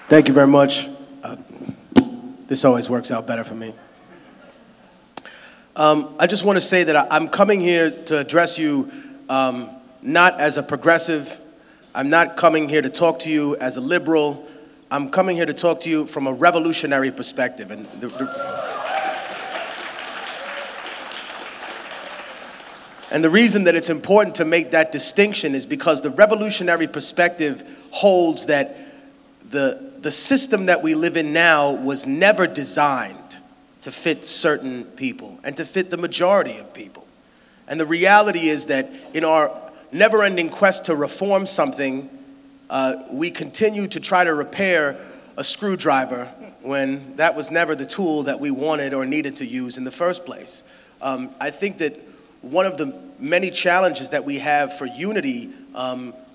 Thank you very much. This always works out better for me. I just want to say that I'm coming here to address you not as a progressive. I'm not coming here to talk to you as a liberal. I'm coming here to talk to you from a revolutionary perspective. And the reason that it's important to make that distinction is because the revolutionary perspective holds that the system that we live in now was never designed to fit certain people and to fit the majority of people. And the reality is that in our never-ending quest to reform something, we continue to try to repair a screwdriver when that was never the tool that we wanted or needed to use in the first place. I think that one of the many challenges that we have for unity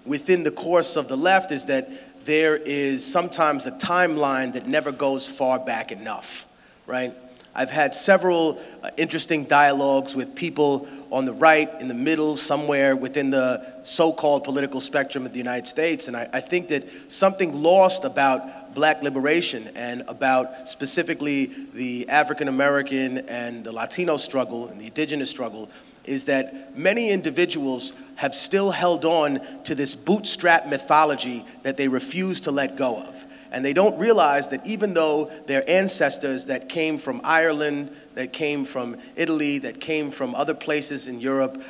within the course of the left is that there is sometimes a timeline that never goes far back enough, right? I've had several interesting dialogues with people on the right, in the middle, somewhere within the so-called political spectrum of the United States, and I think that something lost about Black liberation and about specifically the African American and the Latino struggle and the indigenous struggle is that many individuals have still held on to this bootstrap mythology that they refuse to let go of. And they don't realize that even though their ancestors that came from Ireland, that came from Italy, that came from other places in Europe,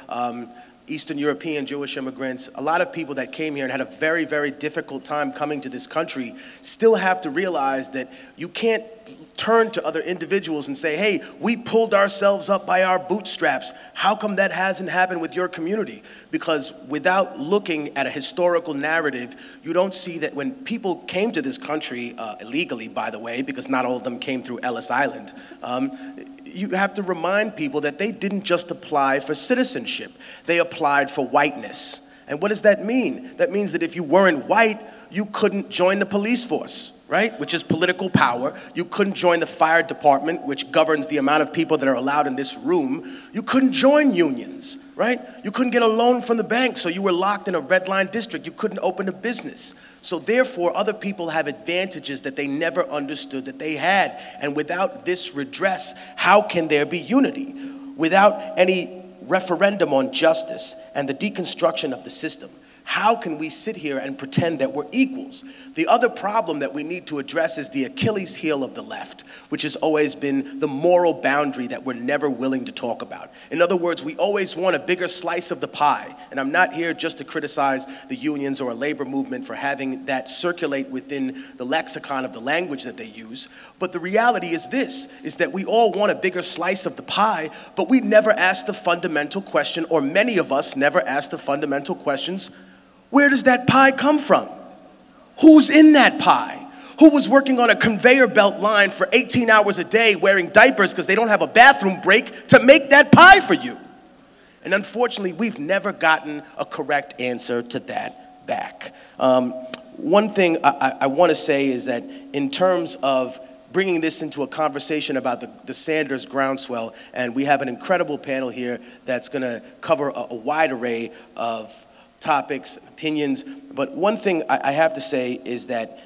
Eastern European Jewish immigrants, a lot of people that came here and had a very, very difficult time coming to this country, still have to realize that you can't turn to other individuals and say, hey, we pulled ourselves up by our bootstraps. How come that hasn't happened with your community? Because without looking at a historical narrative, you don't see that when people came to this country, illegally, by the way, because not all of them came through Ellis Island, you have to remind people that they didn't just apply for citizenship. They applied for whiteness. And what does that mean? That means that if you weren't white, you couldn't join the police force, right? Which is political power. You couldn't join the fire department, which governs the amount of people that are allowed in this room. You couldn't join unions, right? You couldn't get a loan from the bank, so you were locked in a red line district. You couldn't open a business. So therefore, other people have advantages that they never understood that they had. And without this redress, how can there be unity? Without any referendum on justice and the deconstruction of the system, how can we sit here and pretend that we're equals? The other problem that we need to address is the Achilles heel of the left, which has always been the moral boundary that we're never willing to talk about. In other words, we always want a bigger slice of the pie. And I'm not here just to criticize the unions or a labor movement for having that circulate within the lexicon of the language that they use. But the reality is this, is that we all want a bigger slice of the pie, but we never ask the fundamental question, or many of us never ask the fundamental questions, where does that pie come from? Who's in that pie? Who was working on a conveyor belt line for 18 hours a day wearing diapers because they don't have a bathroom break to make that pie for you? And unfortunately, we've never gotten a correct answer to that back. One thing I want to say is that in terms of bringing this into a conversation about the Sanders groundswell, and we have an incredible panel here that's going to cover a wide array of topics, opinions, but one thing I have to say is that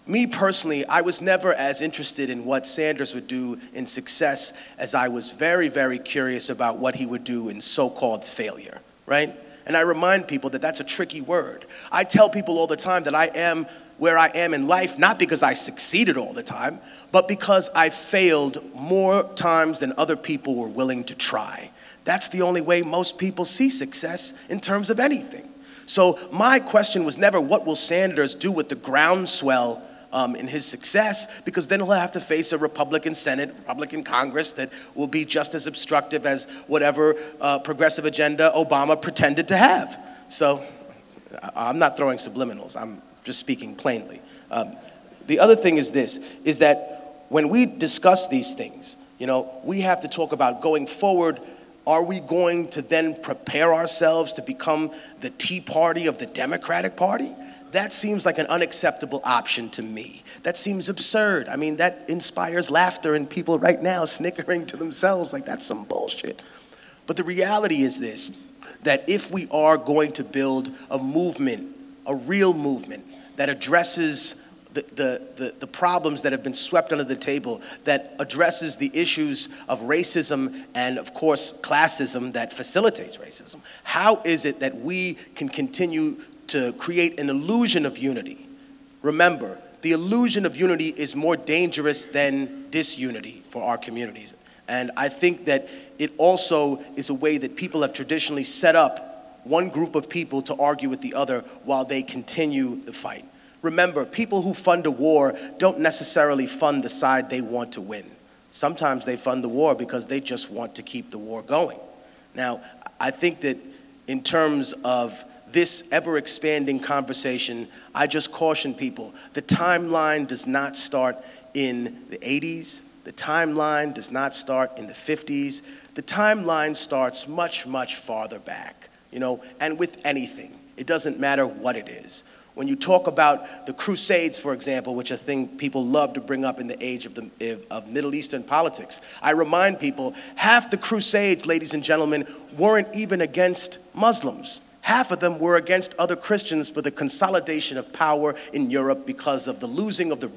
me personally, I was never as interested in what Sanders would do in success as I was very, very curious about what he would do in so-called failure, right? And I remind people that that's a tricky word. I tell people all the time that I am where I am in life, not because I succeeded all the time, but because I failed more times than other people were willing to try. That's the only way most people see success in terms of anything. So my question was never, what will Sanders do with the groundswell in his success? Because then he'll have to face a Republican Senate, Republican Congress that will be just as obstructive as whatever progressive agenda Obama pretended to have. So I'm not throwing subliminals, I'm just speaking plainly. The other thing is this, is that when we discuss these things, you know, we have to talk about going forward. Are we going to then prepare ourselves to become the Tea Party of the Democratic Party? That seems like an unacceptable option to me. That seems absurd. I mean, that inspires laughter in people right now snickering to themselves like that's some bullshit. But the reality is this, that if we are going to build a movement, a real movement that addresses the problems that have been swept under the table, that addresses the issues of racism and, of course, classism that facilitates racism? How is it that we can continue to create an illusion of unity? Remember, the illusion of unity is more dangerous than disunity for our communities. And I think that it also is a way that people have traditionally set up one group of people to argue with the other while they continue the fight. Remember, people who fund a war don't necessarily fund the side they want to win. Sometimes they fund the war because they just want to keep the war going. Now, I think that in terms of this ever-expanding conversation, I just caution people, the timeline does not start in the 80s. The timeline does not start in the 50s. The timeline starts much, much farther back, and with anything. It doesn't matter what it is. When you talk about the Crusades, for example, which I think people love to bring up in the age of Middle Eastern politics, I remind people, half the Crusades, ladies and gentlemen, weren't even against Muslims. Half of them were against other Christians for the consolidation of power in Europe because of the losing of the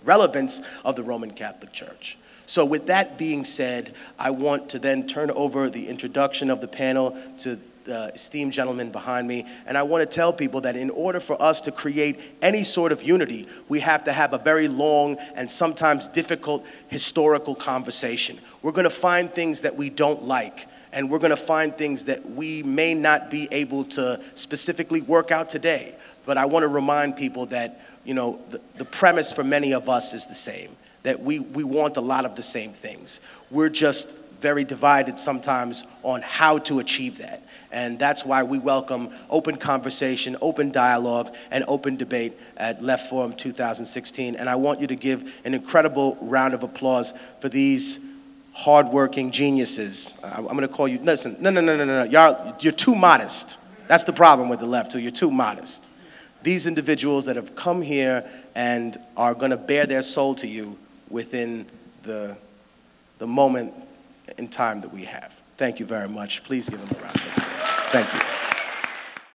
relevance of the Roman Catholic Church. So with that being said, I want to then turn over the introduction of the panel to the esteemed gentleman behind me, and I want to tell people that in order for us to create any sort of unity, we have to have a very long and sometimes difficult historical conversation. We're going to find things that we don't like, and we're going to find things that we may not be able to specifically work out today. But I want to remind people that, the premise for many of us is the same, that we want a lot of the same things. We're just very divided sometimes on how to achieve that. And that's why we welcome open conversation, open dialogue, and open debate at Left Forum 2016. And I want you to give an incredible round of applause for these hardworking geniuses. I'm going to call you, listen, no. You're too modest. That's the problem with the left, too. You're too modest. These individuals that have come here and are going to bear their soul to you within the moment in time that we have. Thank you very much. Please give them a round of applause. Thank you.